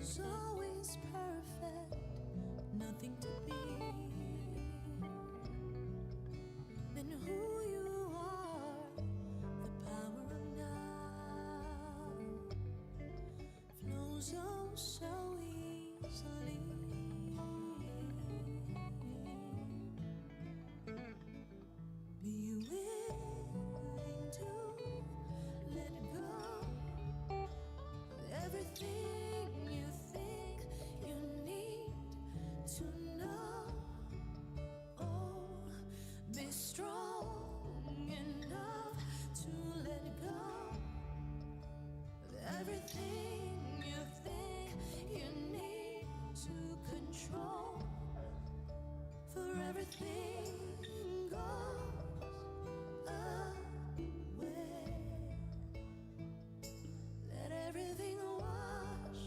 was always perfect, nothing to be than who you are. The power of now flows oh so easily. Be willing to let go of everything you think you need to know. Oh, be strong enough to let go of everything you think you need to control. For everything goes away. Let everything wash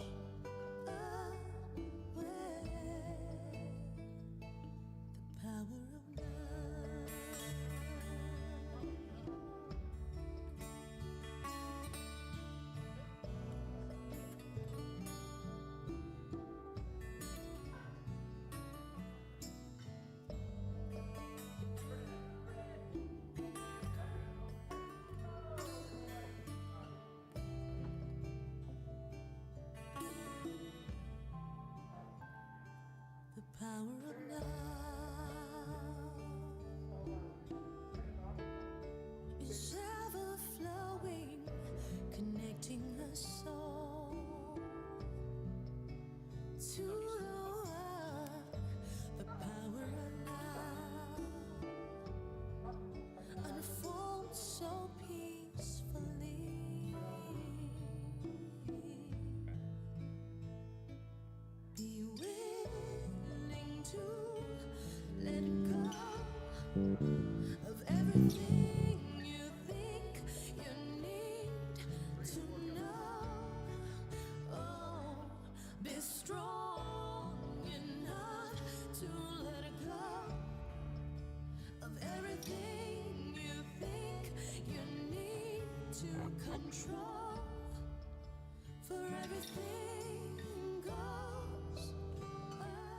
away. The power of now. The power of now is ever flowing, connecting the soul to the world. The power of now unfolds so peacefully. Be willing to let go of everything you think you need to know. Oh, be strong enough to let go of everything you think you need to control. For everything goes away.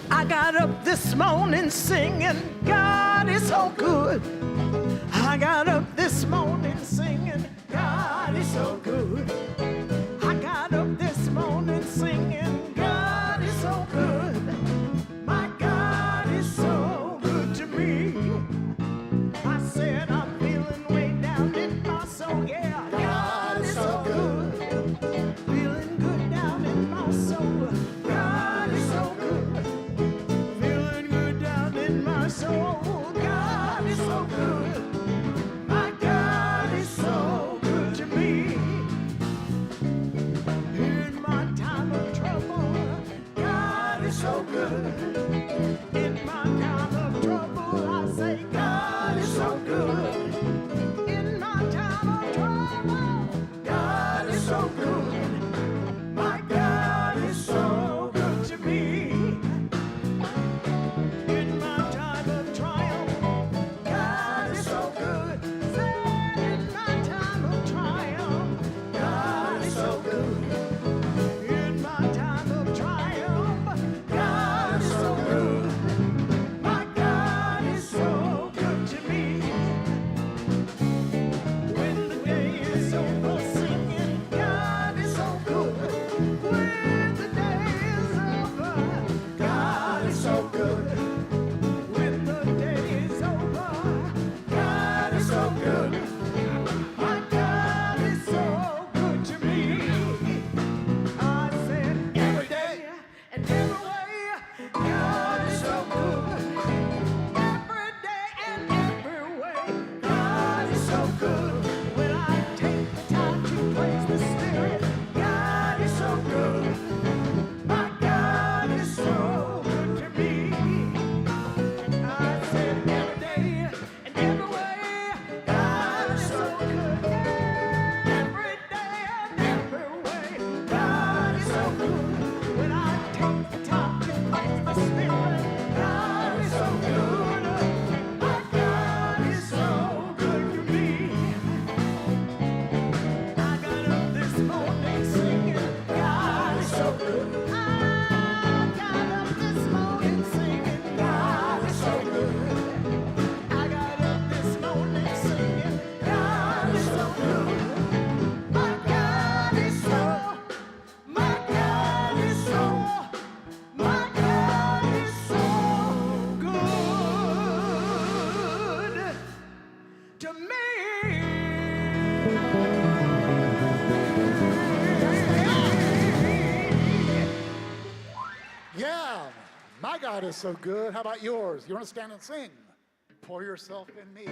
I got up this morning singing, God is so good. I got up this morning singing, God is so good. I got up this morning singing, God is so good. My God is so good to me. I said I'm feeling way down in my soul, yeah. God is so good. Feeling good down in my soul. God is so good. Feeling good down in my soul. God is so good. My God is so good to me. In my time of trouble, God is so good. In my time of trouble, I say God is so good. In my time of trouble, God is so good. My God is so good to me. In my time of triumph, God is so good. Say, in my time of triumph, God is so good. In my time of triumph, God is so good. My God is so good to me. When the day is over, singing, God is so good. When the day is over, God is so good. When the day is over, God is so good. My God is so good to me. I said every day and every way, God is so good. Every day and every way, God is so good. When I take the time to praise the Spirit, God is so good. My God is so good to me. I said every day and every way, God is so good. Every day and every way, God is so good. When I take the time to praise the Spirit, God is so good. My God is so good to me. I got up this morning singing, God is so good. I got up this morning singing, God is so good. I got up this morning singing, God is so good. My God is so, my God is so, my God is so good to me. Yeah, my God is so good. How about yours? You want to stand and sing? Pour yourself in me.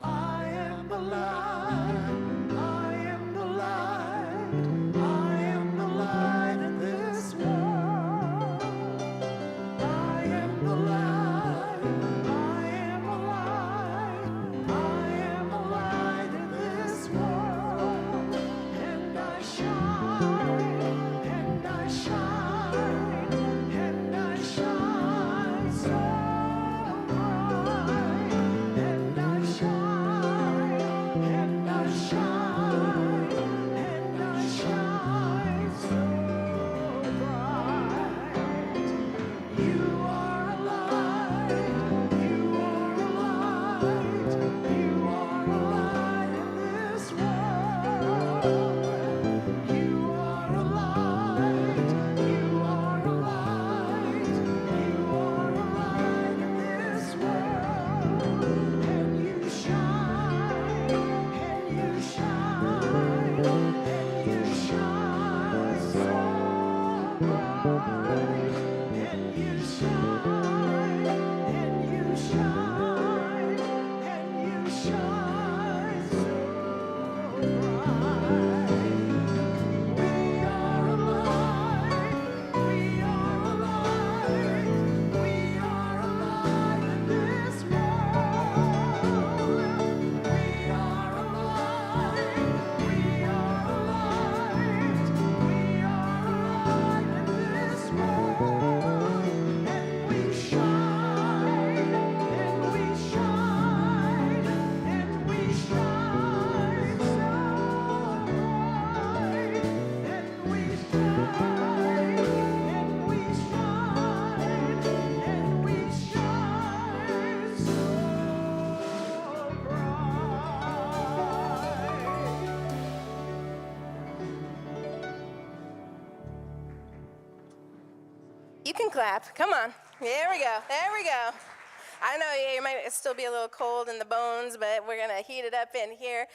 I am the light, I am the light, I am the light in this world. I am the light, I am the light, I am the light in this world. And I shine, and I shine, and I shine so bright. And I shine, and I shine, and I shine so bright. You are a light, you are a light, you are a light in this world. You are a light, you are a light, you are a light in this world. And you shine, and you shine, and you shine so bright. And you shine, and you shine, and you shine so bright. We are alive, we are alive, we are alive in this world. We are alive, we are alive, we are alive in this world. And we shine, and we shine, and we shine so bright. And we shine, and we shine, and we shine so bright. You can clap. Come on. There we go. There we go. I know you might still be a little cold in the bones, but we're going to heat it up in here.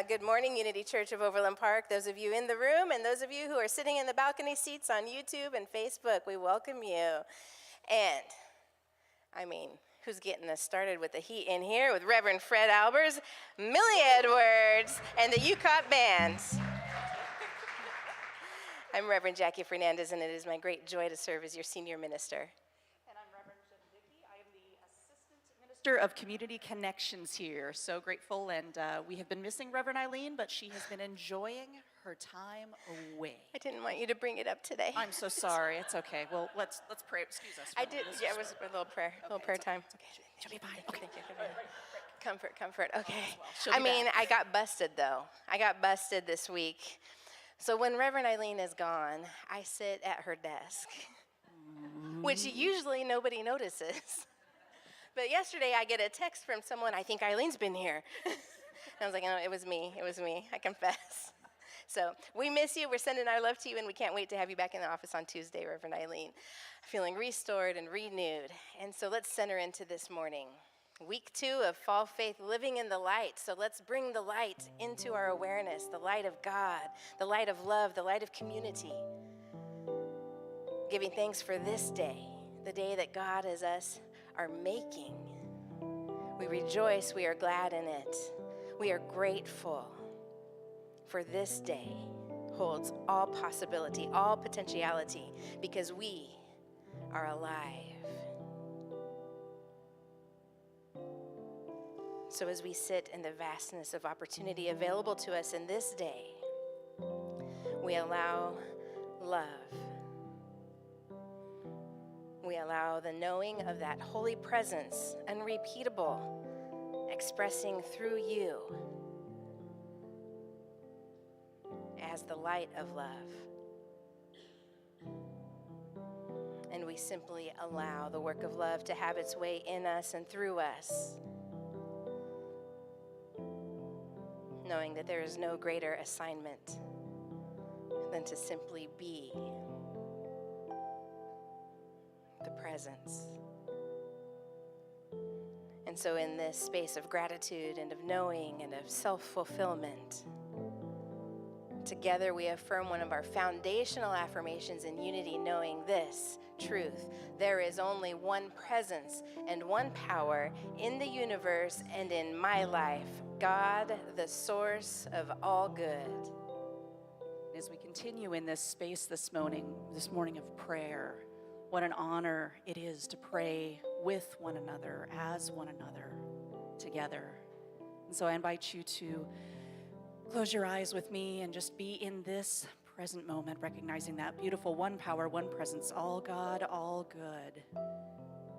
Good morning, Unity Church of Overland Park. Those of you in the room and those of you who are sitting in the balcony seats on YouTube and Facebook, we welcome you. And, I mean, who's getting us started with the heat in here? With Reverend Fred Albers, Millie Edwards, and the UCOP Band. I'm Reverend Jackie Fernandez, and it is my great joy to serve as your senior minister. And I'm Reverend Jen Dickey. I am the Assistant Minister of Community Connections here. So grateful, and we have been missing Reverend Eileen, but she has been enjoying her time away. I didn't want you to bring it up today. I'm so sorry. It's okay. Well, let's pray. Excuse us. I did. Yeah, it was a little prayer, time. Okay. She'll be fine. Okay. Thank you. Comfort. Okay. She'll I be mean, back. I got busted though. I got busted this week. So when Reverend Eileen is gone, I sit at her desk, which usually nobody notices. But yesterday I get a text from someone, I think Eileen's been here. And I was like, no, it was me, I confess. So we miss you, we're sending our love to you, and we can't wait to have you back in the office on Tuesday, Reverend Eileen. Feeling restored and renewed. And so let's center into this morning. Week 2 of Fall Faith, living in the light. So let's bring the light into our awareness, the light of God, the light of love, the light of community. Giving thanks for this day, the day that God as us are making. We rejoice, we are glad in it. We are grateful for this day holds all possibility, all potentiality, because we are alive. So as we sit in the vastness of opportunity available to us in this day, we allow love. We allow the knowing of that holy presence, unrepeatable, expressing through you as the light of love. And we simply allow the work of love to have its way in us and through us, knowing that there is no greater assignment than to simply be the presence And so, in this space of gratitude and of knowing and of self-fulfillment, together we affirm one of our foundational affirmations in unity, knowing this truth: there is only one presence and one power in the universe and in my life, God, the source of all good. As we continue in this space this morning of prayer, what an honor it is to pray with one another, as one another, together. And so I invite you to close your eyes with me and just be in this present moment, recognizing that beautiful one power, one presence, all God, all good.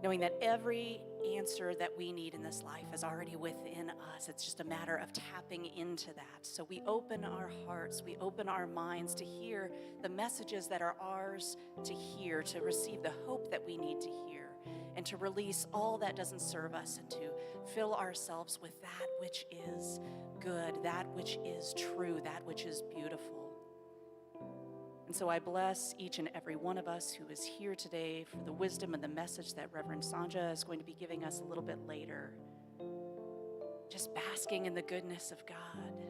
Knowing that every answer that we need in this life is already within us. It's just a matter of tapping into that. So we open our hearts, we open our minds to hear the messages that are ours to hear, to receive the hope that we need to hear, and to release all that doesn't serve us, and to fill ourselves with that which is good, that which is true, that which is beautiful. And so I bless each and every one of us who is here today for the wisdom and the message that Reverend Sanja is going to be giving us a little bit later. Just basking in the goodness of God,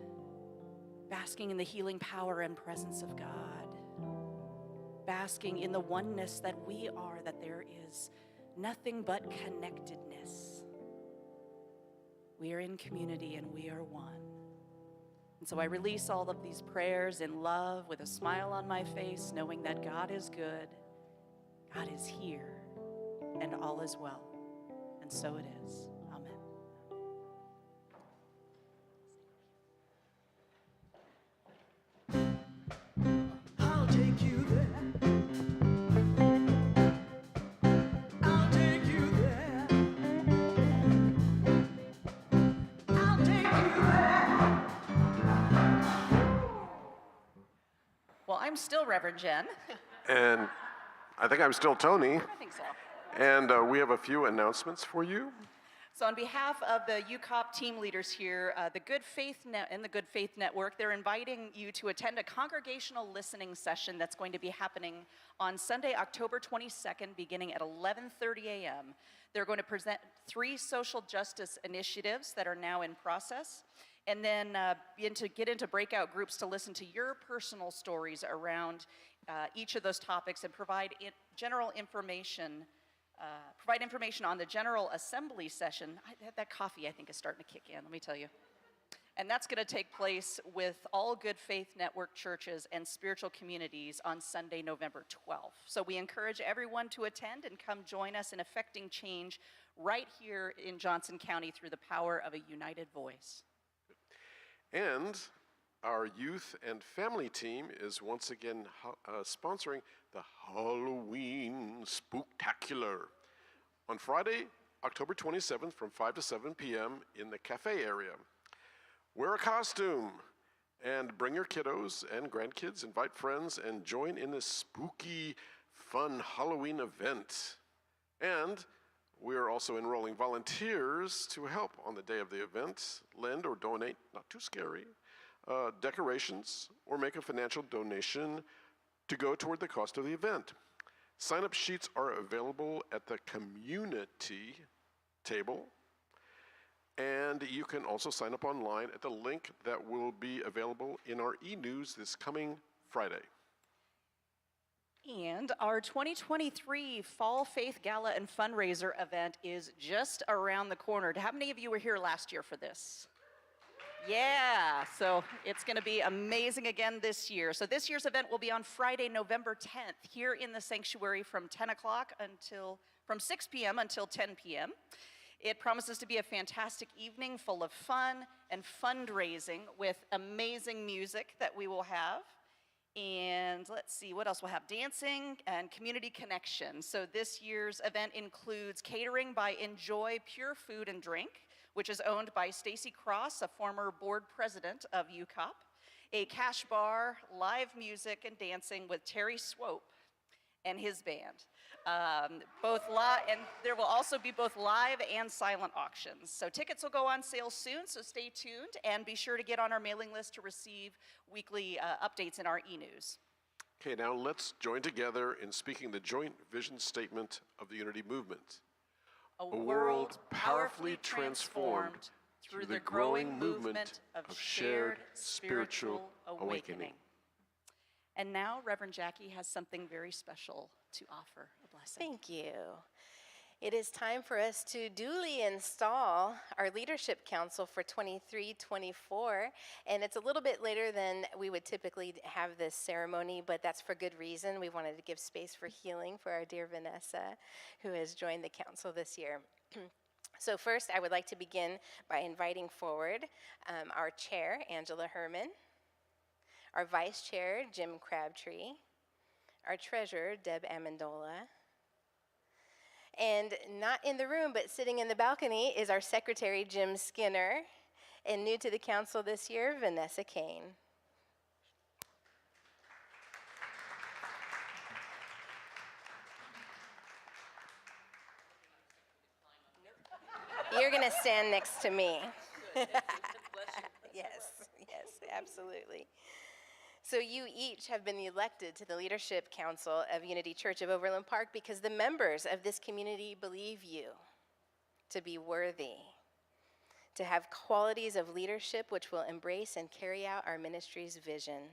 basking in the healing power and presence of God, basking in the oneness that we are, that there is nothing but connectedness. We are in community and we are one. And so I release all of these prayers in love with a smile on my face, knowing that God is good, God is here, and all is well. And so it is. Amen. I'll take you there. I'll take you there. I'll take you there. Well, I'm still Reverend Jen. And I think I'm still Tony. I think so. And we have a few announcements for you. So on behalf of the UCOP team leaders here, the Good Faith and the Good Faith Network, they're inviting you to attend a congregational listening session that's going to be happening on Sunday, October 22nd, beginning at 11:30 a.m. They're going to present 3 social justice initiatives that are now in process, and then get into breakout groups to listen to your personal stories around each of those topics, and provide general information. Provide information on the General Assembly session. That coffee, I think, is starting to kick in, let me tell you. And that's going to take place with all Good Faith Network churches and spiritual communities on Sunday, November 12th. So we encourage everyone to attend and come join us in effecting change right here in Johnson County through the power of a united voice. And our youth and family team is once again sponsoring the Halloween Spooktacular on Friday, October 27th from 5 to 7 p.m. in the cafe area. Wear a costume and bring your kiddos and grandkids, invite friends, and join in this spooky, fun Halloween event. And we are also enrolling volunteers to help on the day of the event, lend or donate, not too scary, decorations, or make a financial donation to go toward the cost of the event. Sign-up sheets are available at the community table, and you can also sign up online at the link that will be available in our e-news this coming Friday. And our 2023 Fall Faith Gala and Fundraiser event is just around the corner. How many of you were here last year for this? Yeah, so it's going to be amazing again this year. So this year's event will be on Friday, November 10th, here in the sanctuary from 6 p.m. until 10 p.m. It promises to be a fantastic evening full of fun and fundraising with amazing music that we will have. And let's see, what else we'll have? Dancing and community connection. So this year's event includes catering by Enjoy Pure Food and Drink, which is owned by Stacy Cross, a former board president of UCOP, a cash bar, live music and dancing with Terry Swope and his band. And there will also be both live and silent auctions. So tickets will go on sale soon, so stay tuned and be sure to get on our mailing list to receive weekly updates in our e-news. Okay, now let's join together in speaking the joint vision statement of the Unity Movement. A world powerfully transformed through the growing movement of shared spiritual awakening. And now, Reverend Jackie has something very special to offer, a blessing. Thank you. It is time for us to duly install our leadership council for 23-24, and it's a little bit later than we would typically have this ceremony, but that's for good reason. We wanted to give space for healing for our dear Vanessa, who has joined the council this year. So first, I would like to begin by inviting forward our chair, Angela Herman, our vice chair, Jim Crabtree, our treasurer, Deb Amendola, and not in the room, but sitting in the balcony is our secretary, Jim Skinner, and new to the council this year, Vanessa Kane. You're going to stand next to me. Yes, absolutely. So you each have been elected to the Leadership Council of Unity Church of Overland Park because the members of this community believe you to be worthy, to have qualities of leadership which will embrace and carry out our ministry's vision.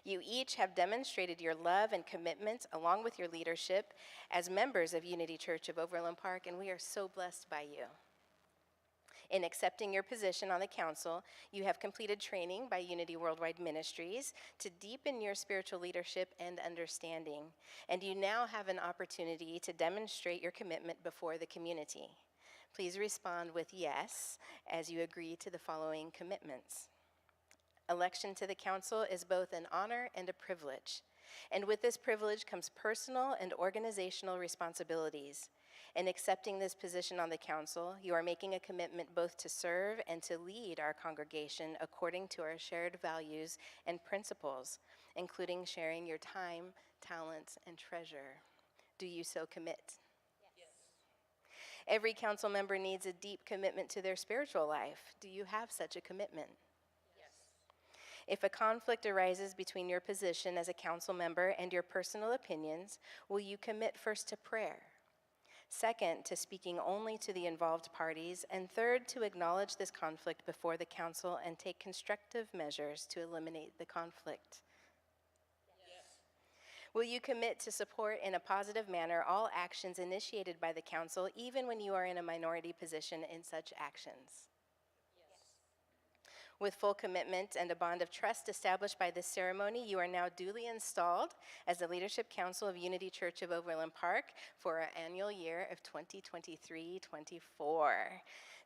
You each have demonstrated your love and commitment along with your leadership as members of Unity Church of Overland Park, and we are so blessed by you. In accepting your position on the council, you have completed training by Unity Worldwide Ministries to deepen your spiritual leadership and understanding, and you now have an opportunity to demonstrate your commitment before the community. Please respond with yes as you agree to the following commitments. Election to the council is both an honor and a privilege, and with this privilege comes personal and organizational responsibilities. In accepting this position on the council, you are making a commitment both to serve and to lead our congregation according to our shared values and principles, including sharing your time, talents, and treasure. Do you so commit? Yes. Every council member needs a deep commitment to their spiritual life. Do you have such a commitment? Yes. If a conflict arises between your position as a council member and your personal opinions, will you commit first to prayer? Second, to speaking only to the involved parties, and third, to acknowledge this conflict before the council and take constructive measures to eliminate the conflict. Yes. Will you commit to support in a positive manner all actions initiated by the council, even when you are in a minority position in such actions? With full commitment and a bond of trust established by this ceremony, you are now duly installed as the Leadership Council of Unity Church of Overland Park for our annual year of 2023-24.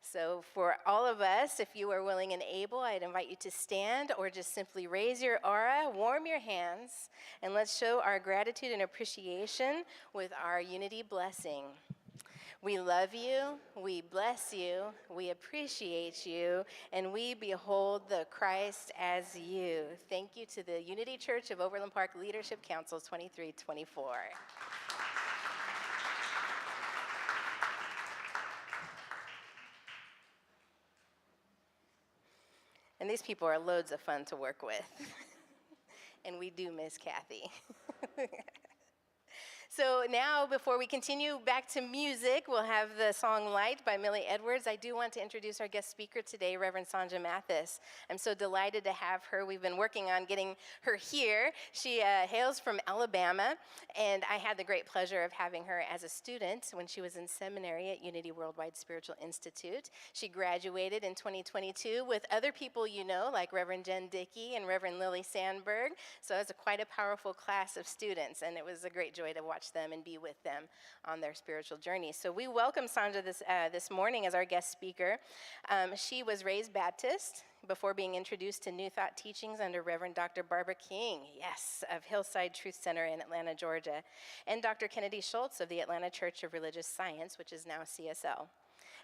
So for all of us, if you are willing and able, I'd invite you to stand or just simply raise your aura, warm your hands, and let's show our gratitude and appreciation with our Unity blessing. We love you, we bless you, we appreciate you, and we behold the Christ as you. Thank you to the Unity Church of Overland Park Leadership Council 23-24. And these people are loads of fun to work with. And we do miss Kathy. So now, before we continue back to music, we'll have the song Light by Millie Edwards. I do want to introduce our guest speaker today, Reverend Sanja Mathis. I'm so delighted to have her. We've been working on getting her here. She hails from Alabama, and I had the great pleasure of having her as a student when she was in seminary at Unity Worldwide Spiritual Institute. She graduated in 2022 with other people you know, like Reverend Jen Dickey and Reverend Lily Sandberg. So it was quite a powerful class of students, and it was a great joy to watch them and be with them on their spiritual journey. So we welcome Sanja this morning as our guest speaker. She was raised Baptist before being introduced to New Thought teachings under Reverend Dr. Barbara King, yes, of Hillside Truth Center in Atlanta, Georgia, and Dr. Kennedy Schultz of the Atlanta Church of Religious Science, which is now CSL.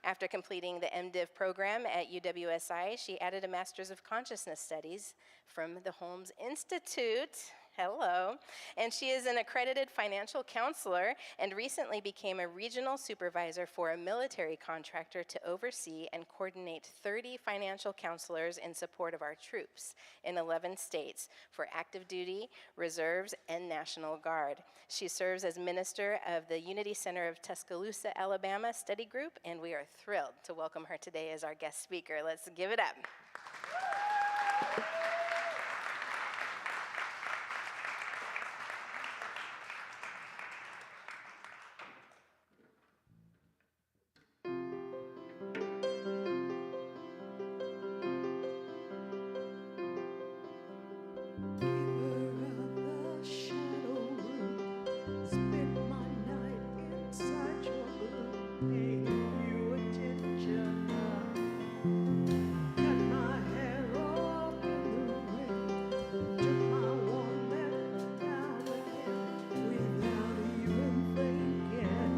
After completing the MDiv program at UWSI, she added a Master's of Consciousness Studies from the Holmes Institute. Hello. And she is an accredited financial counselor and recently became a regional supervisor for a military contractor to oversee and coordinate 30 financial counselors in support of our troops in 11 states for active duty, reserves, and National Guard. She serves as minister of the Unity Center of Tuscaloosa, Alabama study group, and we are thrilled to welcome her today as our guest speaker. Let's give it up. Keeper of the shadow room, spend my night inside your room, paying you attention. Cut my hair off in the wind, took my warm man down again, without even thinking.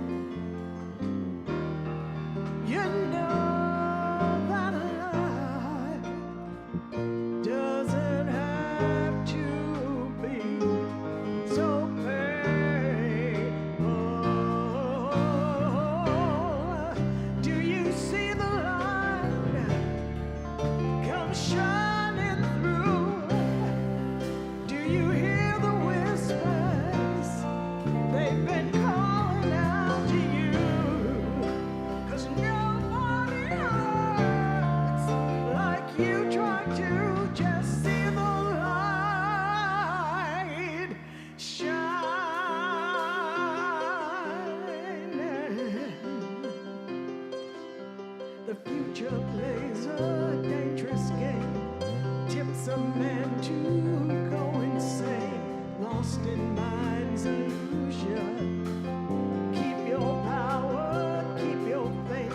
You know that life doesn't have to be so painful. Do you see the light come shining through? Do you hear the whispers? They've been calling out to you. 'Cause nobody hurts like you try to. Just see the light shining. The future plays a dangerous game, tempts a man to go insane, lost in mind's illusion. Keep your power, keep your faith,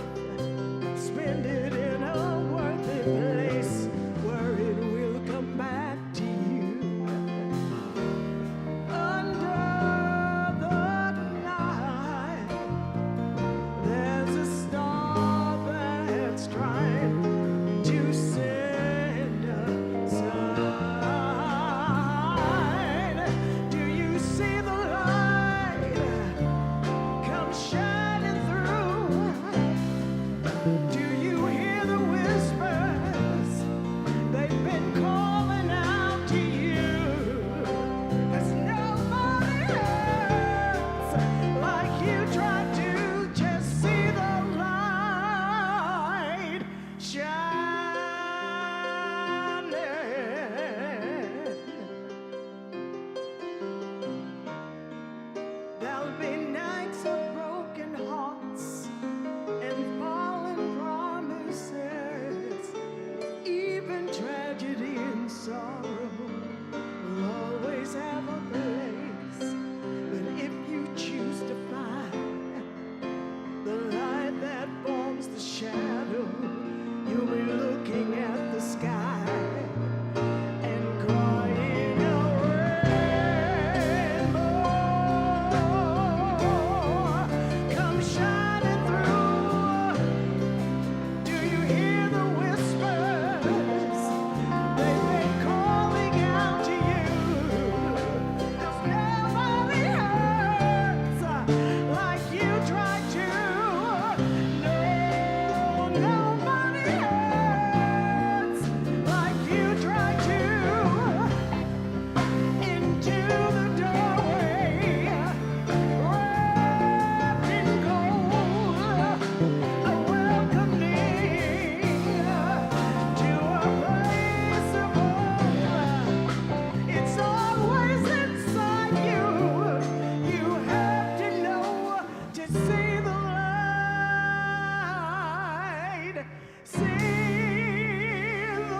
spend it in a worthy place where it will come back to you. Under the night, there's a star that's trying to send a sign. Do you see the light come shining through? Do you hear the whispers? They've been calling out to you. 'Cause nobody hurts like you try to. Just see the light shining. There'll be nights of broken hearts and fallen promises. Even tragedy and sorrow will always have a place. But if you choose to find the light that forms the shadow, you'll be looking at the sky and crying a rainbow. Come shining through. Do you hear the whispers? They've been calling out to you. 'Cause nobody hurts like you try to. No, nobody hurts like you try to. Into the doorway, wrapped in gold, a welcoming to a place of hope. It's always inside you. You have to know to see the light. See the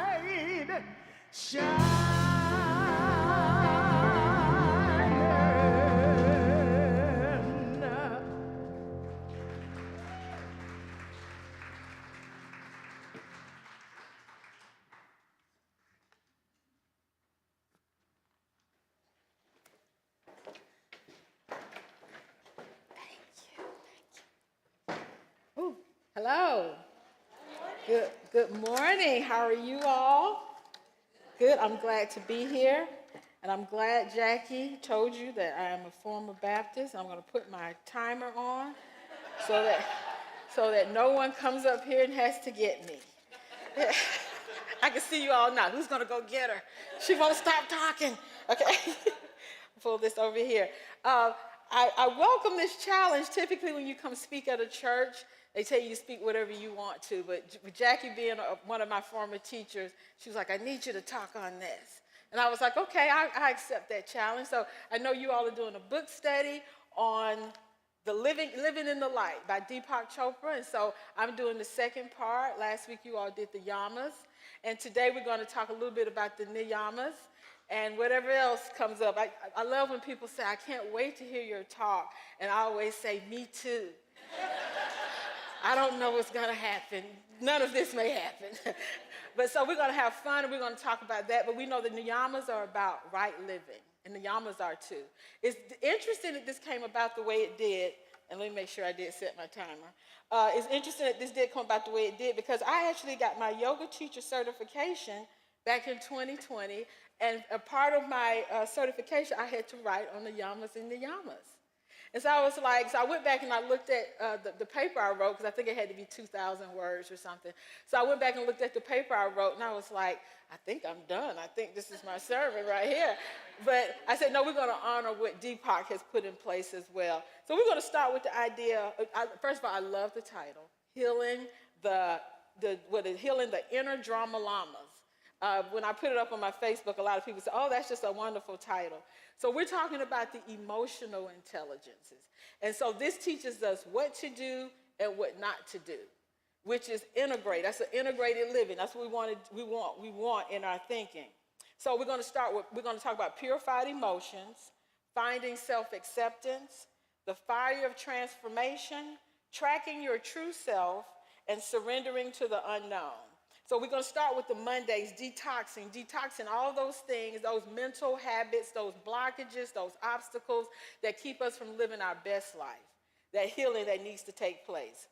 light shining. Hello. Good morning. How are you all? Good. I'm glad to be here. And I'm glad Jackie told you that I am a former Baptist. I'm going to put my timer on so that no one comes up here and has to get me. I can see you all now. Who's going to go get her? She won't stop talking. Okay. Pull this over here. I welcome this challenge. Typically, when you come speak at a church, they tell you to speak whatever you want to. But Jackie, being one of my former teachers, she was like, I need you to talk on this. And I was like, okay, I accept that challenge. So I know you all are doing a book study on the Living in the Light by Deepak Chopra. And so I'm doing the second part. Last week, you all did the yamas. And today, we're going to talk a little bit about the niyamas and whatever else comes up. I love when people say, I can't wait to hear your talk. And I always say, me too. I don't know what's going to happen. None of this may happen. But so we're going to have fun, and we're going to talk about that. But we know the niyamas are about right living, and the yamas are too. It's interesting that this came about the way it did. And let me make sure I did set my timer. It's interesting that this did come about the way it did because I actually got my yoga teacher certification back in 2020. And a part of my certification, I had to write on the yamas and the yamas. And so I was like, so I went back and I looked at the paper I wrote, because I think it had to be 2,000 words or something. So I went back and looked at the paper I wrote, and I was like, I think I'm done. I think this is my sermon right here. But I said, no, we're going to honor what Deepak has put in place as well. So we're going to start with the idea. First of all, I love the title, Healing the Inner Drama Lamas. When I put it up on my Facebook, a lot of people say, oh, that's just a wonderful title. So we're talking about the emotional intelligences. And so this teaches us what to do and what not to do, which is integrate. That's an integrated living. That's what we want in our thinking. So we're going to talk about purified emotions, finding self-acceptance, the fire of transformation, tracking your true self, and surrendering to the unknown. So we're going to start with the Mondays, detoxing all those things, those mental habits, those blockages, those obstacles that keep us from living our best life, that healing that needs to take place.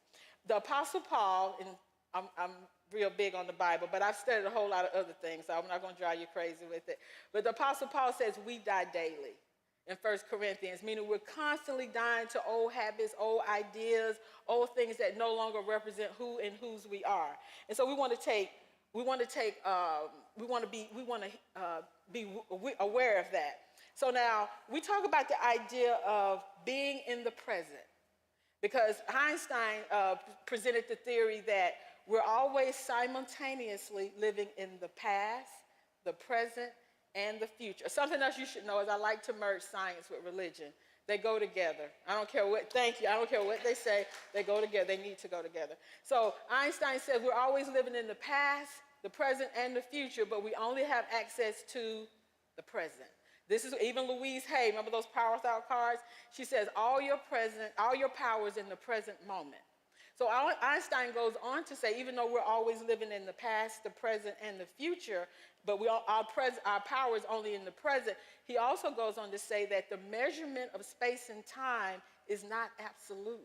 The Apostle Paul, and I'm real big on the Bible, but I've studied a whole lot of other things, so I'm not going to drive you crazy with it. But the Apostle Paul says we die daily in 1 Corinthians, meaning we're constantly dying to old habits, old ideas, old things that no longer represent who and whose we are. And so we want to be aware of that. So now we talk about the idea of being in the present, because Einstein presented the theory that we're always simultaneously living in the past, the present, and the future. Something else you should know is I like to merge science with religion. They go together. I don't care what they say, they go together. They need to go together. So Einstein says we're always living in the past, the present, and the future, but we only have access to the present. This is even Louise Hay, remember those power thought cards? She says all your power is in the present moment. So Einstein goes on to say, even though we're always living in the past, the present, and the future, but our power is only in the present, he also goes on to say that the measurement of space and time is not absolute.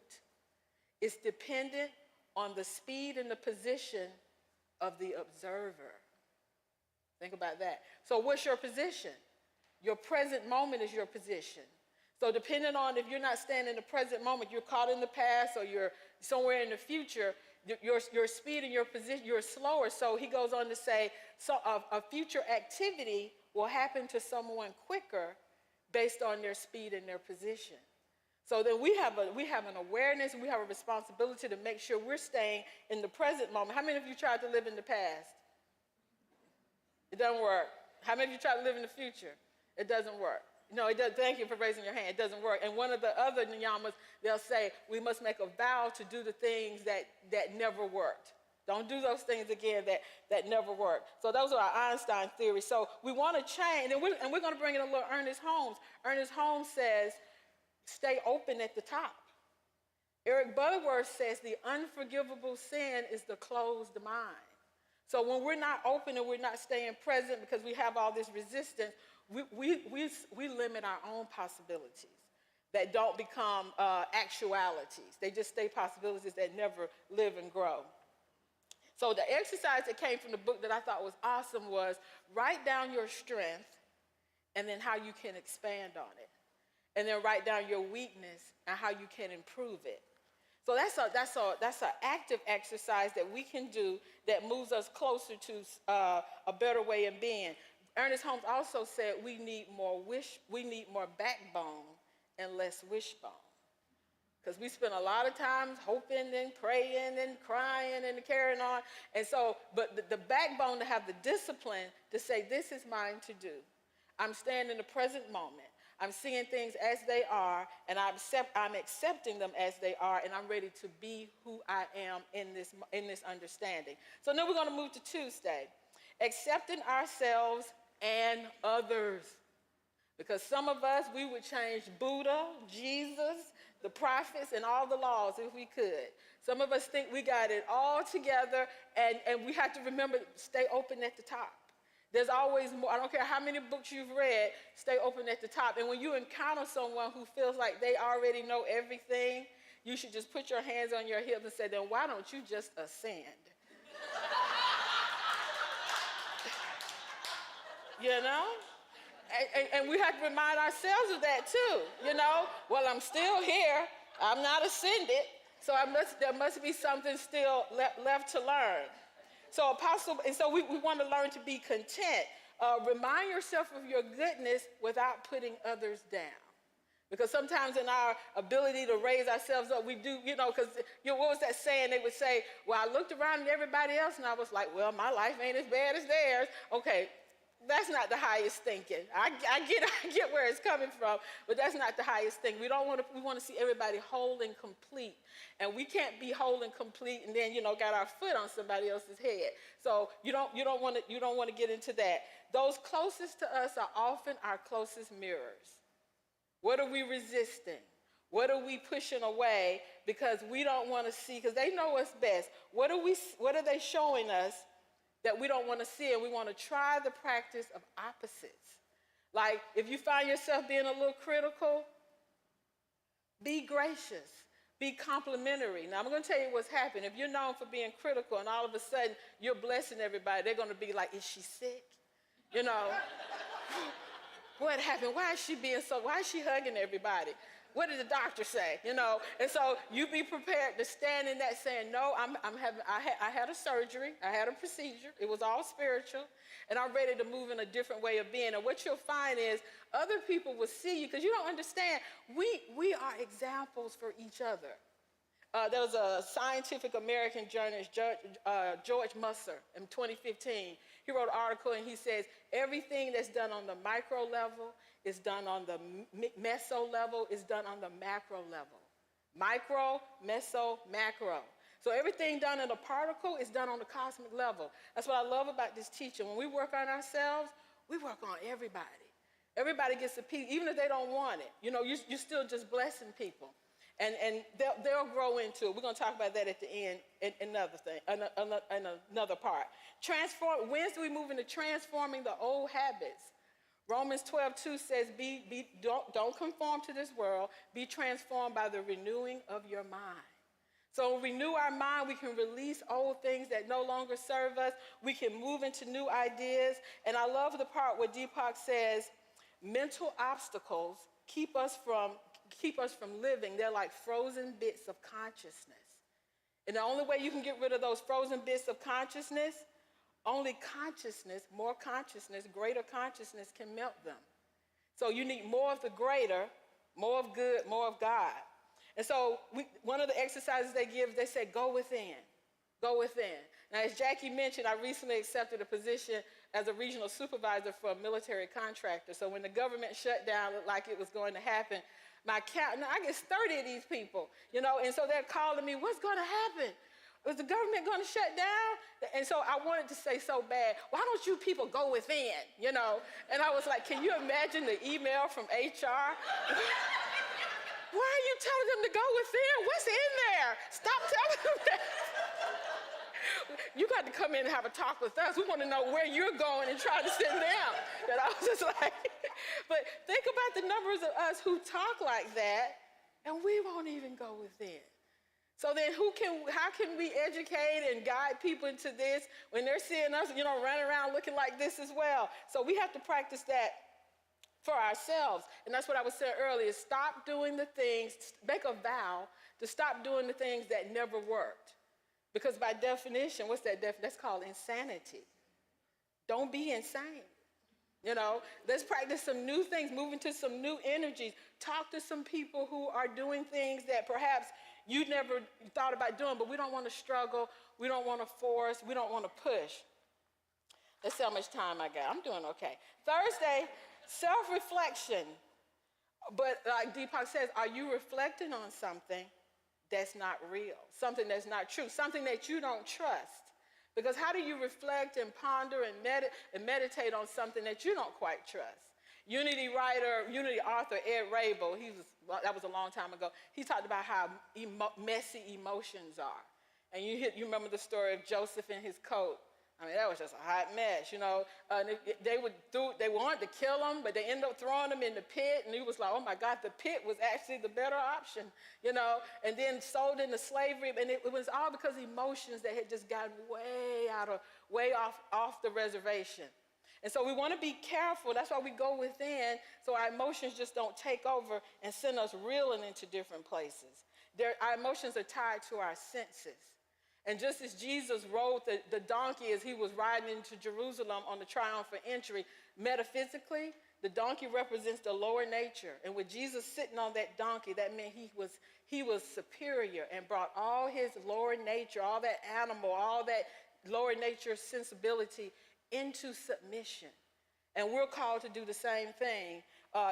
It's dependent on the speed and the position of the observer. Think about that. So what's your position? Your present moment is your position. So depending on if you're not staying in the present moment, you're caught in the past or you're somewhere in the future, your speed and your position, you're slower. So he goes on to say, so a future activity will happen to someone quicker based on their speed and their position. So then we have an awareness, and we have a responsibility to make sure we're staying in the present moment. How many of you tried to live in the past? It doesn't work. How many of you tried to live in the future? It doesn't work. No, it does. Thank you for raising your hand. It doesn't work. And one of the other niyamas, they'll say, we must make a vow to do the things that never worked. Don't do those things again that never worked. So those are our Einstein theories. So we want to change, and we're going to bring in a little Ernest Holmes. Ernest Holmes says, stay open at the top. Eric Butterworth says the unforgivable sin is the closed mind. So when we're not open and we're not staying present because we have all this resistance, we limit our own possibilities that don't become actualities. They just stay possibilities that never live and grow. So the exercise that came from the book that I thought was awesome was write down your strength and then how you can expand on it. And then write down your weakness and how you can improve it. So that's an active exercise that we can do that moves us closer to a better way of being. Ernest Holmes also said we need more backbone and less wishbone. Because we spend a lot of time hoping and praying and crying and carrying on. And so, but the backbone to have the discipline to say, this is mine to do. I'm staying in the present moment. I'm seeing things as they are, and I'm accepting them as they are, and I'm ready to be who I am in this understanding. So now we're going to move to Tuesday. Accepting ourselves and others. Because some of us, we would change Buddha, Jesus, the prophets, and all the laws if we could. Some of us think we got it all together, and we have to remember, stay open at the top. There's always more. I don't care how many books you've read, stay open at the top. And when you encounter someone who feels like they already know everything, you should just put your hands on your hips and say, then why don't you just ascend? You know? And we have to remind ourselves of that too, you know? Well, I'm still here. I'm not ascended. So there must be something still left to learn. So we want to learn to be content. Remind yourself of your goodness without putting others down. Because sometimes in our ability to raise ourselves up, we do, you know, because what was that saying? They would say, well, I looked around at everybody else and I was like, well, my life ain't as bad as theirs. Okay. That's not the highest thinking. I get where it's coming from, but that's not the highest thing. We want to see everybody whole and complete. And we can't be whole and complete and then, you know, got our foot on somebody else's head. So you don't want to get into that. Those closest to us are often our closest mirrors. What are we resisting? What are we pushing away because we don't want to see, because they know us best. What are they showing us that we don't want to see, and we want to try the practice of opposites. Like, if you find yourself being a little critical, be gracious, be complimentary. Now, I'm going to tell you what's happened. If you're known for being critical and all of a sudden you're blessing everybody, they're going to be like, is she sick? You know, what happened? Why is she hugging everybody? What did the doctor say? You know, and so you be prepared to stand in that saying, no, I had a surgery, I had a procedure, it was all spiritual, and I'm ready to move in a different way of being. And what you'll find is other people will see you, because you don't understand, we are examples for each other. There was a Scientific American journalist, George Musser, in 2015. He wrote an article and he says, everything that's done on the micro level is done on the meso level, is done on the macro level. Micro, meso, macro. So everything done in a particle is done on the cosmic level. That's what I love about this teaching. When we work on ourselves, we work on everybody. Everybody gets a piece, even if they don't want it. You know, you're still just blessing people. And they'll grow into it. We're going to talk about that at the end in another part. Wednesday we move into transforming the old habits. Romans 12:2 says, don't conform to this world. Be transformed by the renewing of your mind. So renew our mind. We can release old things that no longer serve us. We can move into new ideas. And I love the part where Deepak says, mental obstacles keep us from living. They're like frozen bits of consciousness. And the only way you can get rid of those frozen bits of consciousness, only consciousness, more consciousness, greater consciousness can melt them. So you need more of the greater, more of good, more of God. And so one of the exercises they give, they say, go within. Go within. Now, as Jackie mentioned, I recently accepted a position as a regional supervisor for a military contractor. So when the government shut down, looked like it was going to happen, I get 30 of these people, you know, and so they're calling me, what's going to happen? Is the government going to shut down? And so I wanted to say so bad, why don't you people go within, you know? And I was like, can you imagine the email from HR? Why are you telling them to go within? What's in there? Stop telling them that. You got to come in and have a talk with us. We want to know where you're going and try to send them. And I was just like, but think about the numbers of us who talk like that, and we won't even go within. So then how can we educate and guide people into this when they're seeing us, running around looking like this as well? So we have to practice that for ourselves. And that's what I was saying earlier. Stop doing the things, make a vow to stop doing the things that never worked. Because by definition, what's that definition? That's called insanity. Don't be insane. Let's practice some new things, move into some new energies. Talk to some people who are doing things that perhaps you never thought about doing, but we don't want to struggle. We don't want to force. We don't want to push. Let's see how much time I got. I'm doing okay. Thursday, self-reflection. But like Deepak says, are you reflecting on something that's not real, something that's not true, something that you don't trust? Because how do you reflect and ponder and meditate on something that you don't quite trust? Unity author Ed Rabel, that was a long time ago, he talked about how messy emotions are. And you remember the story of Joseph and his coat. I mean, that was just a hot mess, And they wanted to kill him, but they ended up throwing him in the pit. And he was like, oh my God, the pit was actually the better option, And then sold into slavery. And it was all because emotions that had just gotten way off the reservation. And so we want to be careful. That's why we go within, so our emotions just don't take over and send us reeling into different places. Our emotions are tied to our senses. And just as Jesus rode the donkey as he was riding into Jerusalem on the triumphant entry, metaphysically, the donkey represents the lower nature. And with Jesus sitting on that donkey, that meant he was superior and brought all his lower nature, all that animal, all that lower nature sensibility into submission. And we're called to do the same thing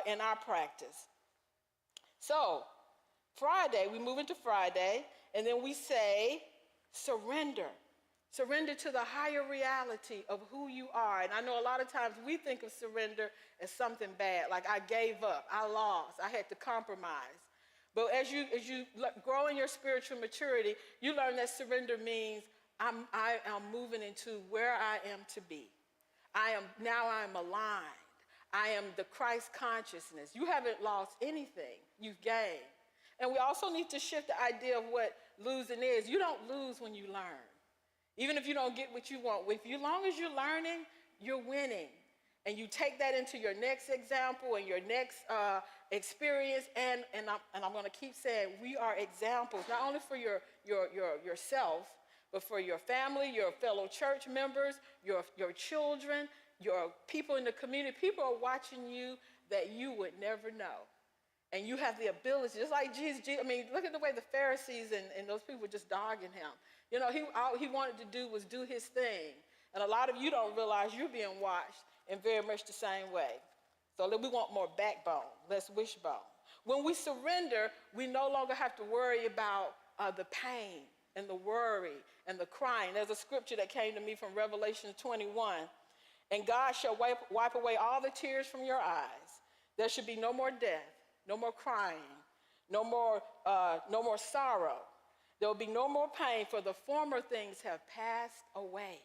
in our practice. So, Friday, we move into Friday, and then we say, surrender. Surrender to the higher reality of who you are. And I know a lot of times we think of surrender as something bad, like I gave up, I lost, I had to compromise. But as you grow in your spiritual maturity, you learn that surrender means I am moving into where I am to be. I am aligned. I am the Christ consciousness. You haven't lost anything, you've gained. And we also need to shift the idea of what losing is. You don't lose when you learn. Even if you don't get what you want, as long as you're learning, you're winning. And you take that into your next example and your next experience. And I'm going to keep saying, we are examples, not only for yourself, but for your family, your fellow church members, your children, your people in the community. People are watching you that you would never know. And you have the ability, just like Jesus. I mean, look at the way the Pharisees and those people were just dogging him. All he wanted to do was do his thing. And a lot of you don't realize you're being watched in very much the same way. So we want more backbone, less wishbone. When we surrender, we no longer have to worry about the pain and the worry and the crying. There's a scripture that came to me from Revelation 21. And God shall wipe away all the tears from your eyes. There should be no more death, no more crying, no more sorrow. There will be no more pain, for the former things have passed away.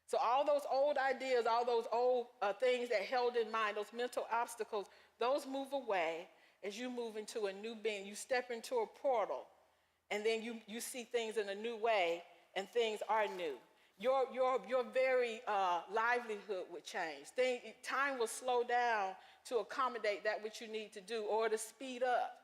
So all those old ideas, all those old things that held in mind, those mental obstacles, those move away as you move into a new being. You step into a portal, and then you see things in a new way, and things are new. Your very livelihood would change. Time will slow down to accommodate that which you need to do, or to speed up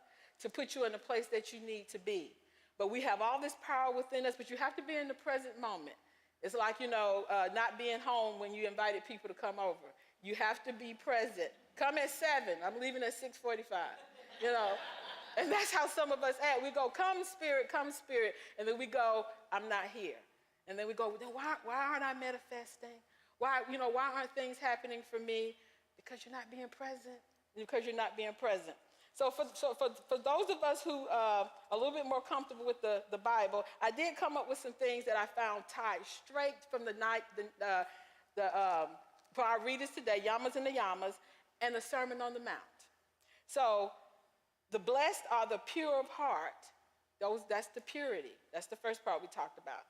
to put you in the place that you need to be. But we have all this power within us, but you have to be in the present moment. It's like, not being home when you invited people to come over. You have to be present. Come at 7. I'm leaving at 6:45, And that's how some of us act. We go, come spirit, and then we go, I'm not here. And then we go, then why aren't I manifesting? Why aren't things happening for me? Because you're not being present. So for those of us who are a little bit more comfortable with the Bible, I did come up with some things that I found tied straight from for our readers today, Yamas and the Yamas, and the Sermon on the Mount. So the blessed are the pure of heart. That's the purity. That's the first part we talked about.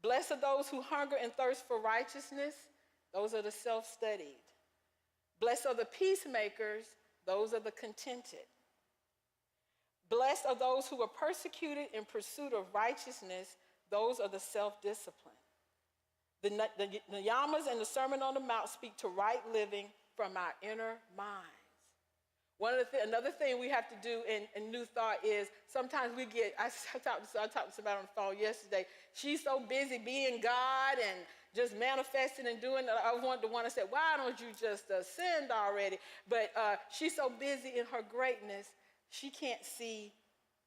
Blessed are those who hunger and thirst for righteousness. Those are the self-studied. Blessed are the peacemakers. Those are the contented. Blessed are those who are persecuted in pursuit of righteousness. Those are the self-discipline. The Yamas and the Sermon on the Mount speak to right living from our inner minds. Another thing we have to do in New Thought is sometimes we get, I talked to somebody on the phone yesterday. She's so busy being God and just manifesting and doing. I wanted the one that said, why don't you just ascend already? But she's so busy in her greatness, she can't see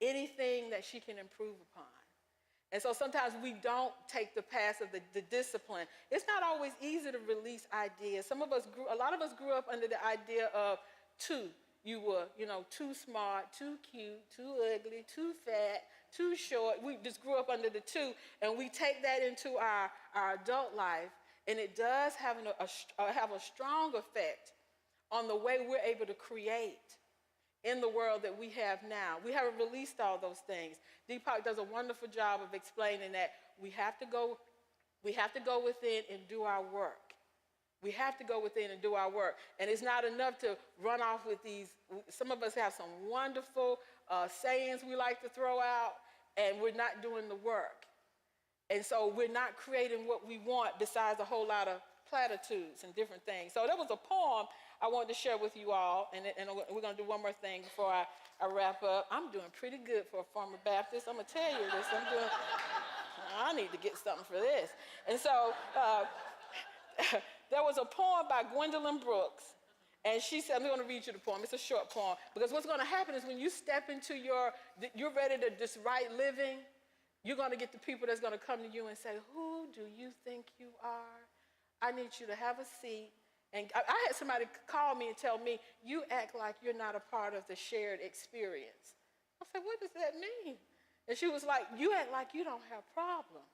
anything that she can improve upon. And so sometimes we don't take the path of the discipline. It's not always easy to release ideas. A lot of us grew up under the idea of two. You were, too smart, too cute, too ugly, too fat, too short. We just grew up under the two, and we take that into our adult life, and it does have a strong effect on the way we're able to create in the world that we have now. We haven't released all those things. Deepak does a wonderful job of explaining that we have to go within and do our work. We have to go within and do our work. And it's not enough to run off with these. Some of us have some wonderful sayings we like to throw out, and we're not doing the work. And so we're not creating what we want besides a whole lot of platitudes and different things. So that was a poem I wanted to share with you all, and we're going to do one more thing before I wrap up. I'm doing pretty good for a former Baptist. I'm going to tell you this. I need to get something for this. And so there was a poem by Gwendolyn Brooks, and she said, I'm going to read you the poem. It's a short poem, because what's going to happen is when you step into you're ready to just right living, you're going to get the people that's going to come to you and say, who do you think you are? I need you to have a seat. And I had somebody call me and tell me, you act like you're not a part of the shared experience. I said, what does that mean? And she was like, you act like you don't have problems.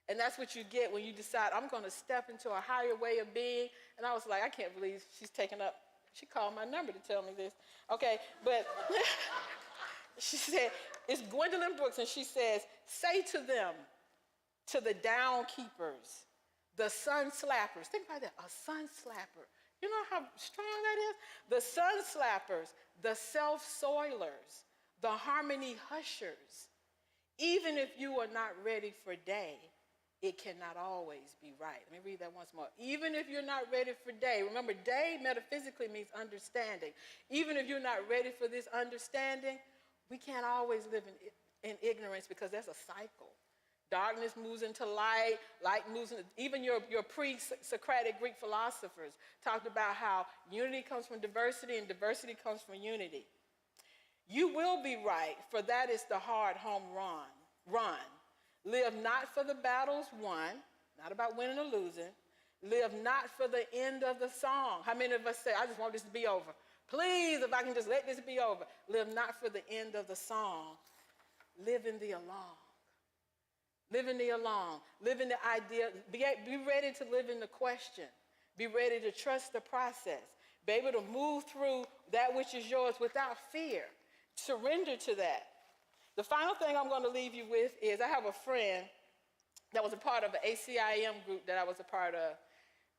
And that's what you get when you decide, I'm going to step into a higher way of being. And I was like, I can't believe she's taking up. She called my number to tell me this. Okay, but she said, it's Gwendolyn Brooks, and she says, say to them, to the down keepers, the sun slappers. Think about that, a sun slapper. You know how strong that is? The sun slappers, the self-soilers, the harmony hushers. Even if you are not ready for day, it cannot always be right. Let me read that once more. Even if you're not ready for day, remember, day metaphysically means understanding. Even if you're not ready for this understanding, we can't always live in ignorance, because that's a cycle. Darkness moves into light, light moves into, even your pre-Socratic Greek philosophers talked about how unity comes from diversity and diversity comes from unity. You will be right, for that is the hard home run. Live not for the battles won, not about winning or losing. Live not for the end of the song. How many of us say, I just want this to be over? Please, if I can just let this be over. Live not for the end of the song. Live in the along. Live in the along. Live in the idea. Be ready to live in the question. Be ready to trust the process. Be able to move through that which is yours without fear. Surrender to that. The final thing I'm going to leave you with is, I have a friend that was a part of an ACIM group that I was a part of.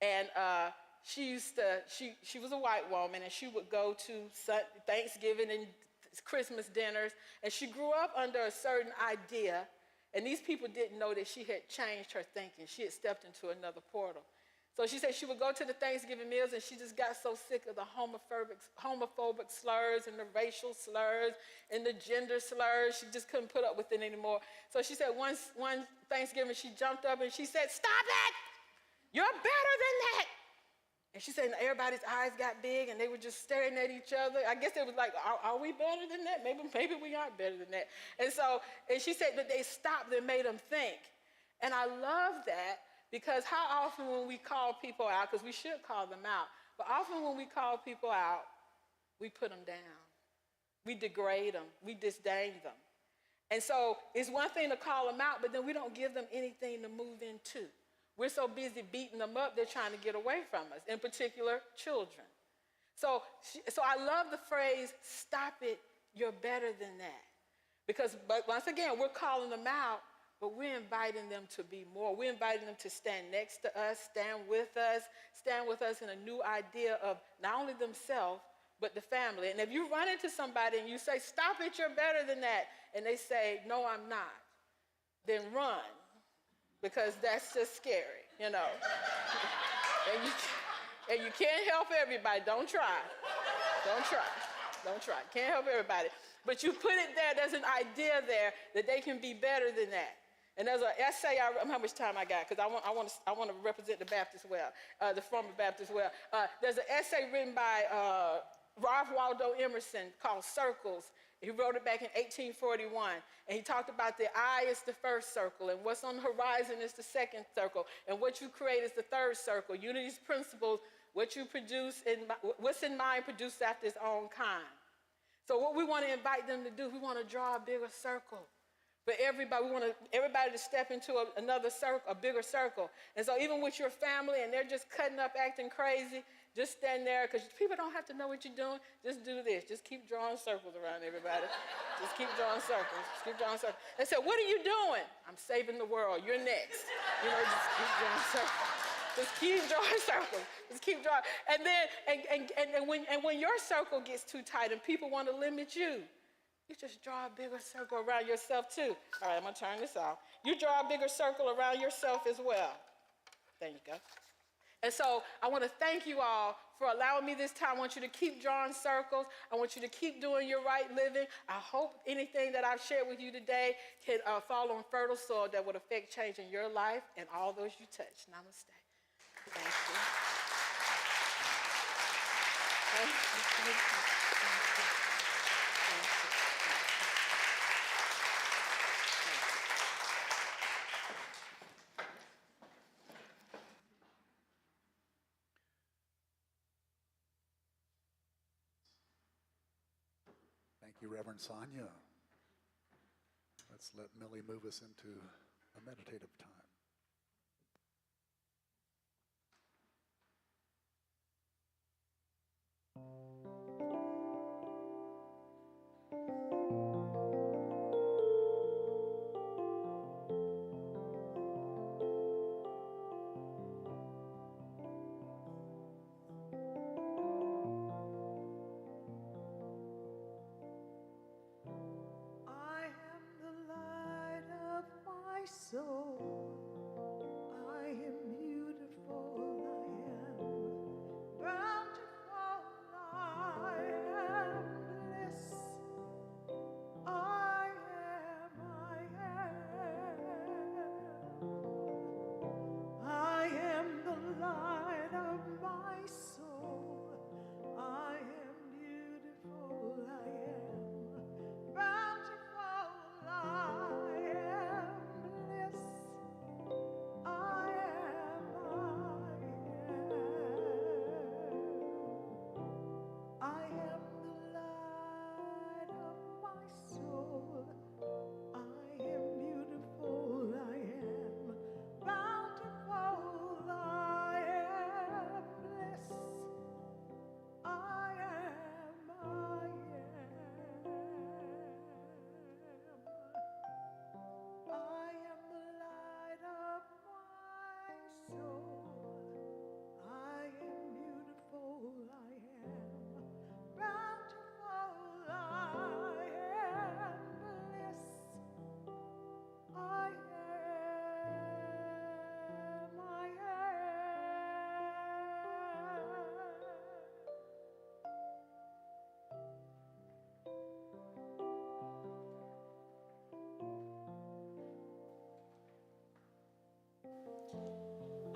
And she was a white woman, and she would go to Thanksgiving and Christmas dinners. And she grew up under a certain idea. And these people didn't know that she had changed her thinking. She had stepped into another portal. So she said she would go to the Thanksgiving meals, and she just got so sick of the homophobic slurs and the racial slurs and the gender slurs. She just couldn't put up with it anymore. So she said one Thanksgiving, she jumped up and she said, "Stop it! You're better than that." And she said, and everybody's eyes got big, and they were just staring at each other. I guess they was like, are we better than that? Maybe we aren't better than that. And she said that they stopped and made them think. And I love that, because how often when we call people out, because we should call them out, but often when we call people out, we put them down. We degrade them. We disdain them. And so it's one thing to call them out, but then we don't give them anything to move into. We're so busy beating them up, they're trying to get away from us, in particular, children. So I love the phrase, "Stop it, you're better than that." But once again, we're calling them out, but we're inviting them to be more. We're inviting them to stand next to us stand with us in a new idea of not only themselves, but the family. And if you run into somebody and you say, stop it, you're better than that, and they say, no, I'm not, then run, because that's just scary, you know. and you can't help everybody. Don't try. Don't try. Don't try. Can't help everybody. But you put it there, there's an idea there that they can be better than that. And there's an essay, how much time I got? Because I want to represent the Baptist well, the former Baptist well. There's an essay written by Ralph Waldo Emerson called Circles. He wrote it back in 1841. And he talked about the eye is the first circle, and what's on the horizon is the second circle, and what you create is the third circle. Unity's principles, what you produce, what's in mind produced after its own kind. So what we want to invite them to do, we want to draw a bigger circle. For everybody, we want everybody to step into another circle, a bigger circle. And so even with your family and they're just cutting up, acting crazy, just stand there, because people don't have to know what you're doing. Just do this. Just keep drawing circles around everybody. Just keep drawing circles. Just keep drawing circles. They say, what are you doing? I'm saving the world. You're next. You know, just keep drawing circles. Just keep drawing circles. Just keep drawing. And then, and when your circle gets too tight and people want to limit you, you just draw a bigger circle around yourself too. All right, I'm gonna turn this off. You draw a bigger circle around yourself as well. There you go. And so I want to thank you all for allowing me this time. I want you to keep drawing circles. I want you to keep doing your right living. I hope anything that I've shared with you today can fall on fertile soil that would affect change in your life and all those you touch. Namaste. Thank you. Thank you. Thank you. Thank you. Thank you, Reverend Sonia. Let's let Millie move us into a meditative time. I am the light of my soul. I am beautiful. I am bountiful. I am bliss. I am. I am the light of my soul. I am beautiful. I am bountiful. I am bliss. I am. I am the light of my soul. I am beautiful. I am bountiful. I am bliss. I am. I am the light of my soul. I am beautiful. I am bountiful. I am bliss. I am.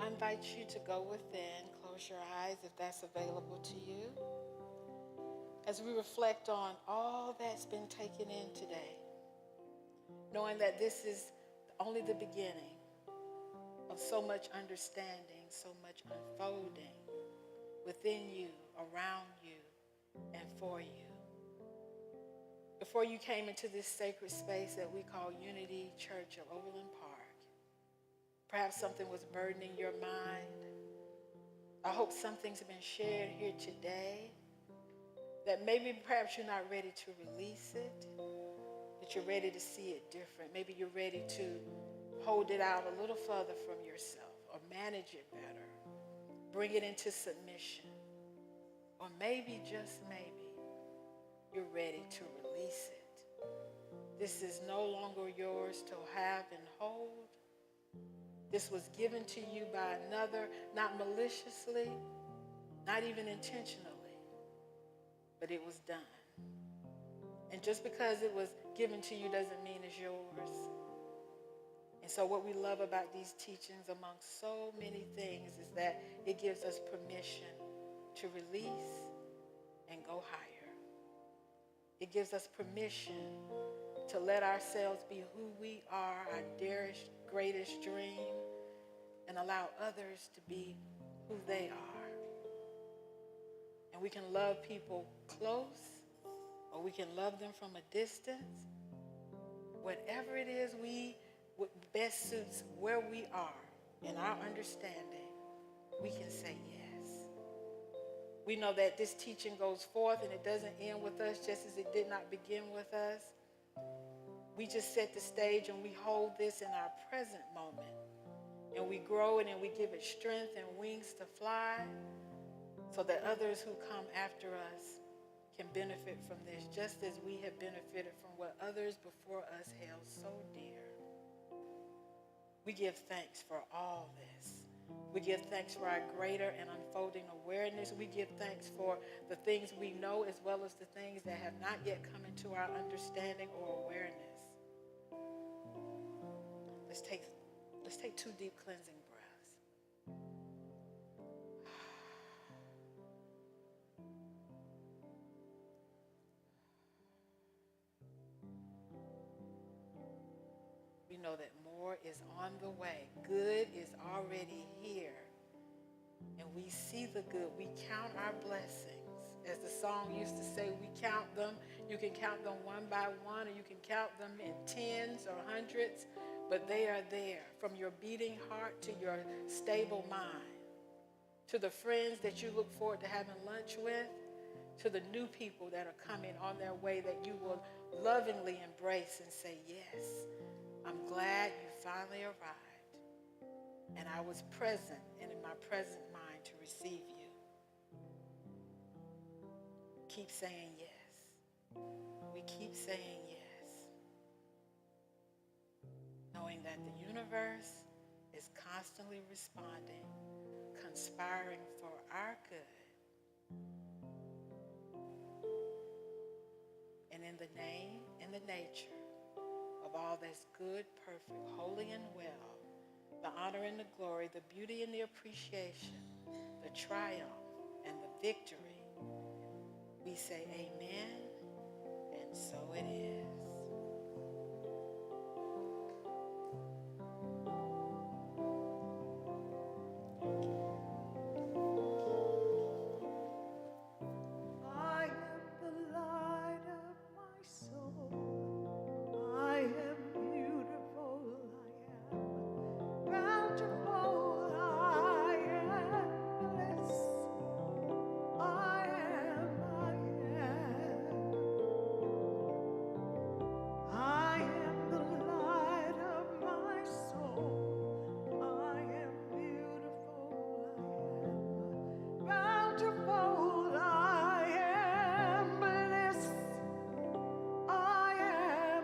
I invite you to go within, close your eyes if that's available to you. As we reflect on all that's been taken in today, knowing that this is only the beginning of so much understanding, so much unfolding within you, around you, and for you. Before you came into this sacred space that we call Unity Church of Overland Park, perhaps something was burdening your mind. I hope something's been shared here today that maybe perhaps you're not ready to release it, but you're ready to see it different. Maybe you're ready to hold it out a little further from yourself or manage it better. Bring it into submission. Or maybe, just maybe, you're ready to release it. This is no longer yours to have and hold. This was given to you by another, not maliciously, not even intentionally, but it was done. And just because it was given to you doesn't mean it's yours. And so what we love about these teachings, among so many things, is that it gives us permission to release and go higher. It gives us permission to let ourselves be who we are, our dearest, greatest dream, and allow others to be who they are. And we can love people close, or we can love them from a distance. Whatever it is what best suits where we are in our understanding, we can say yes. We know that this teaching goes forth and it doesn't end with us just as it did not begin with us. We just set the stage and we hold this in our present moment. And we grow it and we give it strength and wings to fly so that others who come after us can benefit from this just as we have benefited from what others before us held so dear. We give thanks for all this. We give thanks for our greater and unfolding awareness. We give thanks for the things we know as well as the things that have not yet come into our understanding or awareness. Let's take 2 deep cleansing breaths. We know that more is on the way. Good is already here. And we see the good. We count our blessings. As the song used to say, we count them. You can count them one by one, or you can count them in tens or hundreds, but they are there. From your beating heart to your stable mind, to the friends that you look forward to having lunch with, to the new people that are coming on their way that you will lovingly embrace and say, yes, I'm glad you finally arrived. And I was present and in my present mind to receive you. Keep saying yes. We keep saying yes. Knowing that the universe is constantly responding, conspiring for our good. And in the name and the nature of all that's good, perfect, holy, and well, the honor and the glory, the beauty and the appreciation, the triumph and the victory, we say amen, and so it is. I am the light of my soul. I am beautiful. I am bountiful. I am blessed. I am. I am the light of my soul. I am beautiful. I am bountiful. I am blessed. I am.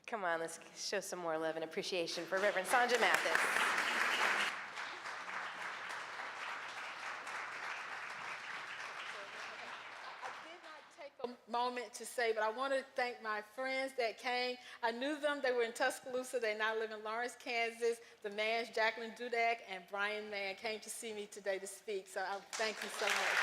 Come on, let's show some more love and appreciation for Reverend Sandra Mathis. A moment to say, but I want to thank my friends that came. I knew them. They were in Tuscaloosa. They now live in Lawrence, Kansas. The Manns, Jacqueline Dudak and Brian Mann, came to see me today to speak. So I thank you so much.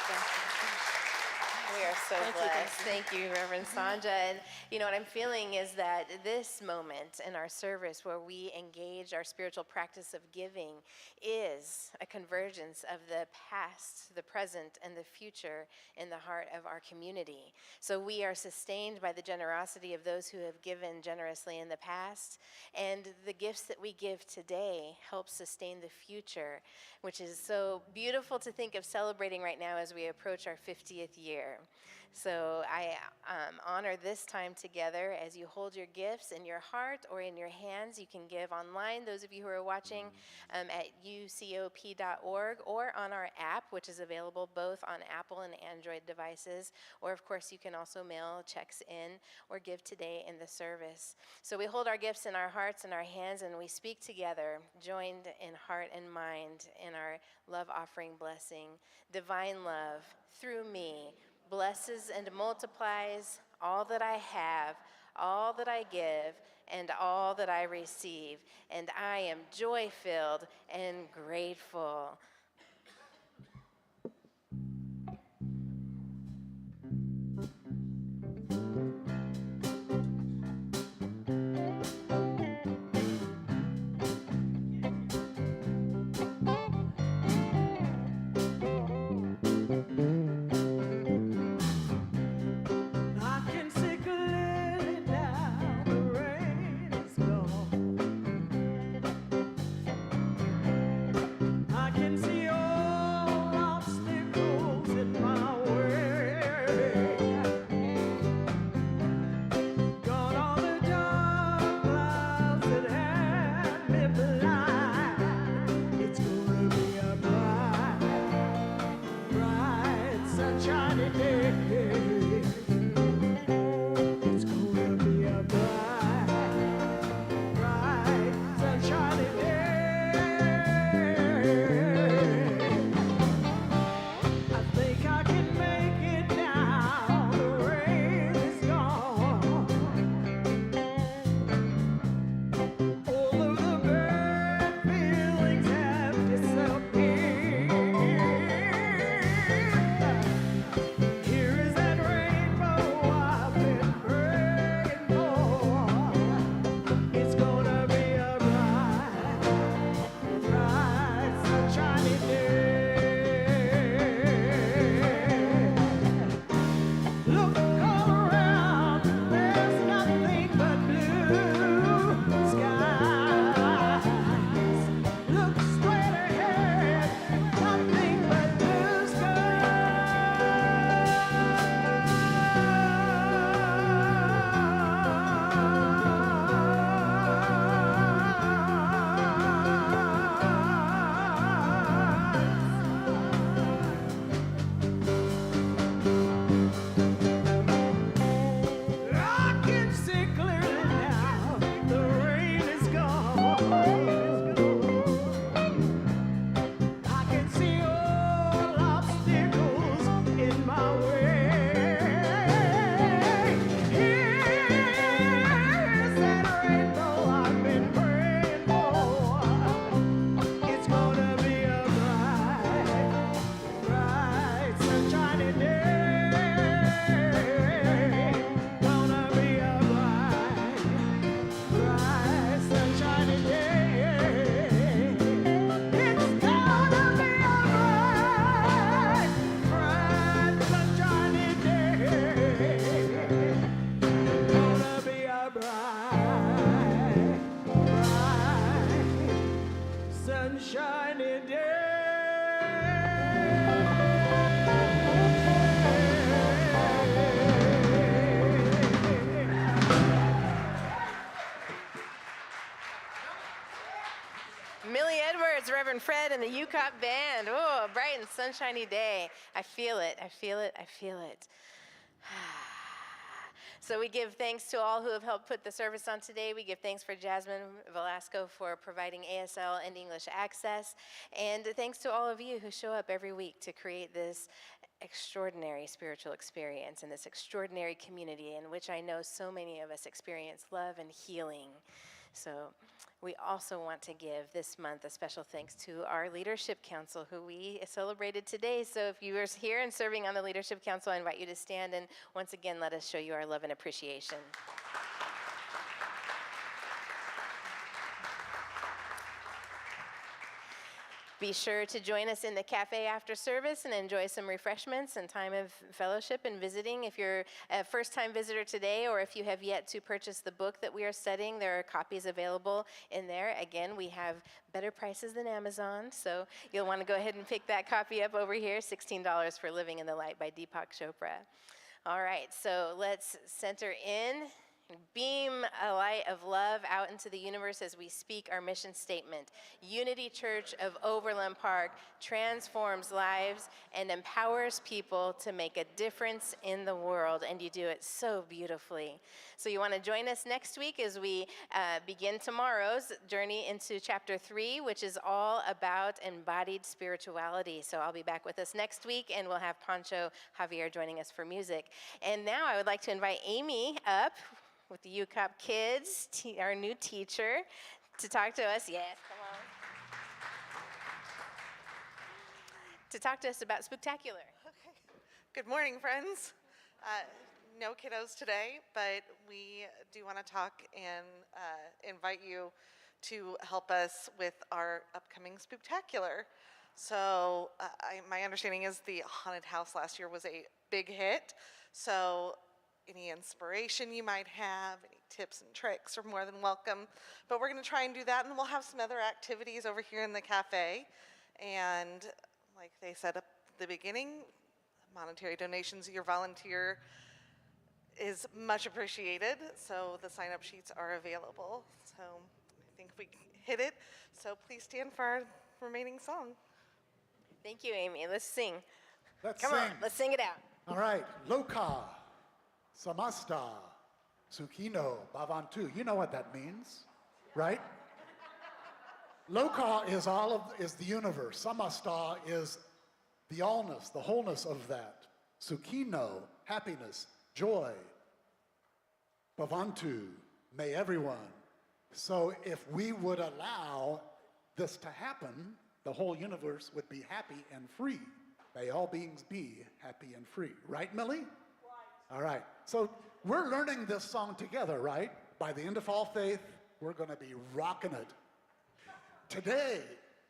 Thank you. We are so Thank you, blessed. Thank you, Reverend Sanja. And you know what I'm feeling is that this moment in our service where we engage our spiritual practice of giving is a convergence of the past, the present, and the future in the heart of our community. So we are sustained by the generosity of those who have given generously in the past, and the gifts that we give today help sustain the future, which is so beautiful to think of celebrating right now as we approach our 50th year. So I honor this time together as you hold your gifts in your heart or in your hands. You can give online, those of you who are watching at ucop.org, or on our app, which is available both on Apple and Android devices. Or of course, you can also mail checks in or give today in the service. So we hold our gifts in our hearts and our hands, and we speak together, joined in heart and mind, in our love offering blessing. Divine love, through me, blesses and multiplies all that I have, all that I give, and all that I receive. And I am joy-filled and grateful. I can see clearly now the rain is gone. I can see all obstacles in my way. Gone all the dark clouds that had me blind. It's gonna be a bright, sunshiny day. It's gonna be a bright, sunshiny day. I think I can make it now. The rain is gone. All of the bad feelings have disappeared. Here is that rainbow I've been praying for. It's gonna be a bright, sunshiny day. Look all around, there's nothing but blue skies. Look straight ahead, nothing but blue I can see clearly now, the rain is gone. I can see all obstacles in my way. Here's that rainbow I've been praying for. It's gonna be a bright, sunshiny day. Gonna be a bright, sunshiny day. It's gonna be a bright, sunshiny day. Gonna be a bright, sunshiny day. Millie Edwards, Reverend Fred, and the UCOP band. Oh, a bright and sunshiny day. I feel it, I feel it, I feel it. So we give thanks to all who have helped put the service on today. We give thanks for Jasmine Velasco for providing ASL and English access. And thanks to all of you who show up every week to create this extraordinary spiritual experience and this extraordinary community in which I know so many of us experience love and healing. So we also want to give this month a special thanks to our Leadership Council, who we celebrated today. So if you are here and serving on the Leadership Council, I invite you to stand and once again let us show you our love and appreciation. Be sure to join us in the cafe after service and enjoy some refreshments and time of fellowship and visiting. If you're a first-time visitor today, or if you have yet to purchase the book that we are studying, there are copies available in there. Again, we have better prices than Amazon, so you'll want to go ahead and pick that copy up over here, $16 for Living in the Light by Deepak Chopra. All right, so let's center in. Beam a light of love out into the universe as we speak our mission statement. Unity Church of Overland Park transforms lives and empowers people to make a difference in the world, and you do it so beautifully. So you want to join us next week as we begin tomorrow's journey into chapter 3, which is all about embodied spirituality. So I'll be back with us next week, and we'll have Pancho Javier joining us for music. And now I would like to invite Amy up with the UCOP kids, our new teacher, to talk to us. Yes, come on. To talk to us about Spooktacular. Okay. Good morning, friends. No kiddos today, but we do want to talk and invite you to help us with our upcoming Spooktacular. So my understanding is the haunted house last year was a big hit. So any inspiration you might have, any tips and tricks are more than welcome. But we're going to try and do that, and we'll have some other activities over here in the cafe. And like they said at the beginning, monetary donations, your volunteer is much appreciated. So the sign-up sheets are available. So I think we hit it. So please stand for our remaining song. Thank you, Amy. Let's sing. Let's Come sing. on, let's sing it out. All right. Loka, samasta, sukhino, bhavantu. You know what that means, right? Loka is the universe. Samasta is the allness, the wholeness of that. Sukhino, happiness, joy. Bhavantu, may everyone. So if we would allow this to happen, the whole universe would be happy and free. May all beings be happy and free. Right, Millie? Right. All right. So we're learning this song together, right? By the end of Fall Faith, we're going to be rocking it. Today,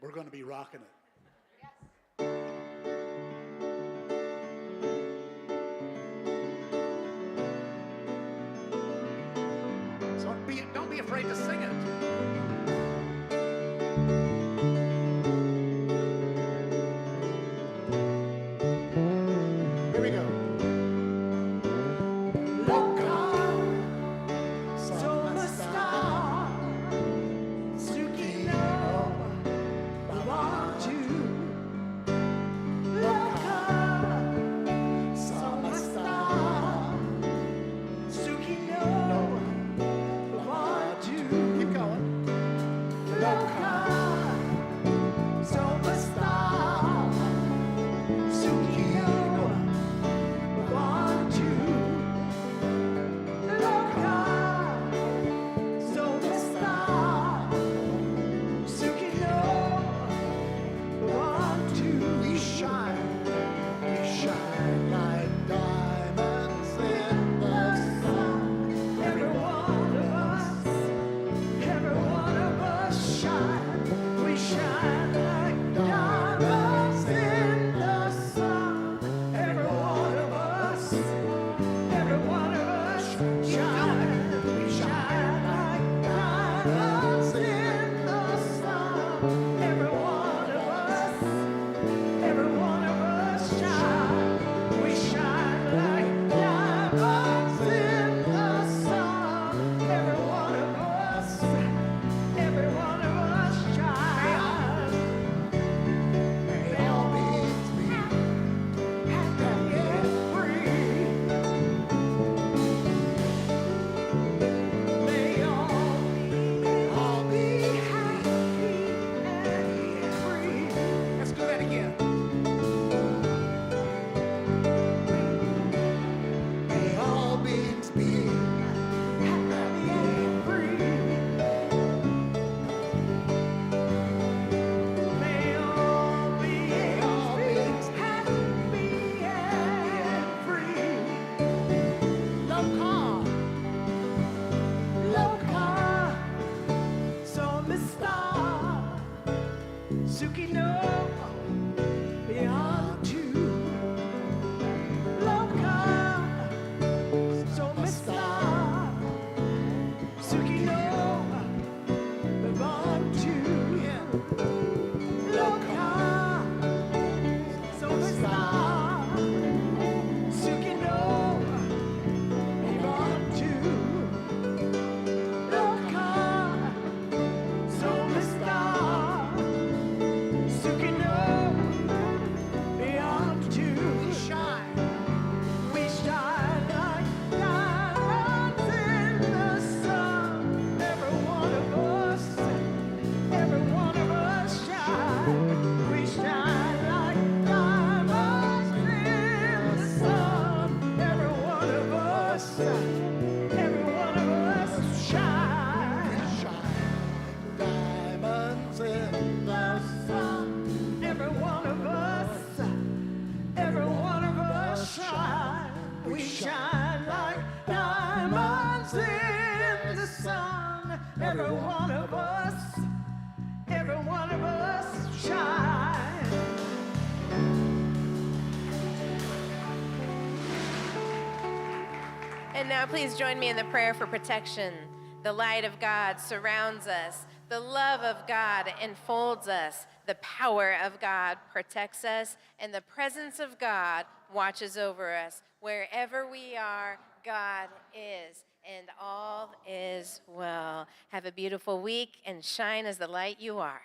we're going to be rocking it. So don't be afraid to sing it. Here we go. Keep going. every one of us shine. And now please join me in the prayer for protection. The light of God surrounds us. The love of God enfolds us. The power of God protects us. And the presence of God watches over us. Wherever we are, God is. And all is well. Have a beautiful week and shine as the light you are.